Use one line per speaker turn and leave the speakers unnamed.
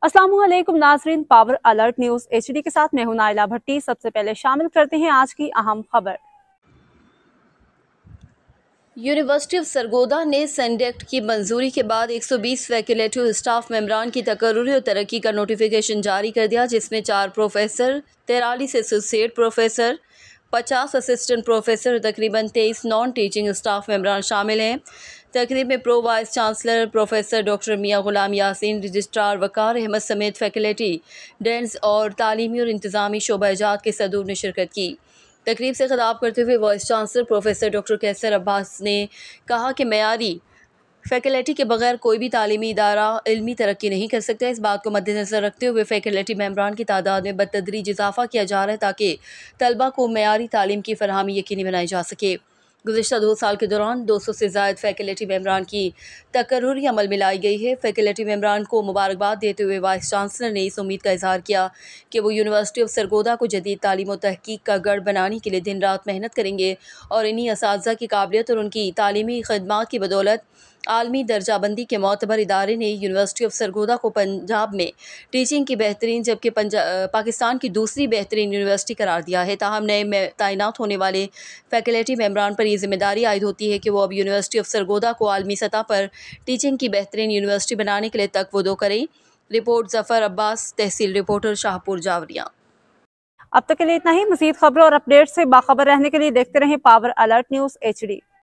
अस्सलामुअलैकुम नाजरीन, power alert news HD के साथ मैं हूं नाइला भट्टी। सबसे पहले शामिल करते हैं आज की अहम खबर।
यूनिवर्सिटी ऑफ सरगोदा ने सेंडेक्ट की मंजूरी के बाद 120 फैकल्टी स्टाफ मेंबरान की तकर्रुरी और तरक्की का नोटिफिकेशन जारी कर दिया, जिसमें 4 professor, 43 associate professor, 50 assistant professor और तकरीबन 23 नॉन टीचिंग स्टाफ मेंबरान शामिल हैं। तकरीब में pro vice chancellor professor doctor Mian Ghulam Yasin, registrar Waqar Ahmad समेत फैकल्टी, डेंस और तालीमी और इंतजामी शोबा-ए-जात के सदूर ने शिरकत की। तकरीब से खिताब करते हुए वाइस चांसलर प्रोफेसर डॉक्टर कैसर अब्बास ने कहा कि मयारी फैकल्टी के बगैर कोई भी तालीमी इदारा इल्मी तरक्की नहीं कर सकता। इस बात को मद्देनज़र रखते हुए फैकल्टी मेंबरान की तादाद में बतदरीज इजाफा किया जा रहा है ताकि तलबा को मयारी तालीम की फरहमी यकीनी बनाई जा सके। गुज़िश्ता 2 साल के दौरान 200 से ज़ायद फैकल्टी मेंबरान की तकर्रुरी अमल में लाई गई है। फैकल्टी मेंबरान को मुबारकबाद देते हुए वाइस चांसलर ने इस उम्मीद का इजहार किया कि वो यूनिवर्सिटी ऑफ सरगोदा को जदीद तालीम और तहकीक का गढ़ बनाने के लिए दिन रात मेहनत करेंगे और इन्हीं असातिज़ा की काबिलियत और उनकी तालीमी खदमात की बदौलत आलमी दर्जाबंदी के मोतबर इदारे ने यूनिवर्सिटी ऑफ सरगोदा को पंजाब में टीचिंग की बेहतरीन जबकि पाकिस्तान की दूसरी बेहतरीन यूनिवर्सिटी करार दिया है। ताहम नए में तैनात होने वाले फैकल्टी मेंबरान पर यह जिम्मेदारी आयद होती है कि वो अब यूनिवर्सिटी ऑफ सरगोदा को आलमी सतह पर टीचिंग की बेहतरीन यूनिवर्सिटी बनाने के लिए तकवुदो करें। रिपोर्ट जफ़र अब्बास, तहसील रिपोर्टर, शाहपुर जावरिया।
अब तक के लिए इतना ही। मज़ीद खबरों और अपडेट से बाखबर रहने के लिए देखते रहें पावर अलर्ट न्यूज एचडी।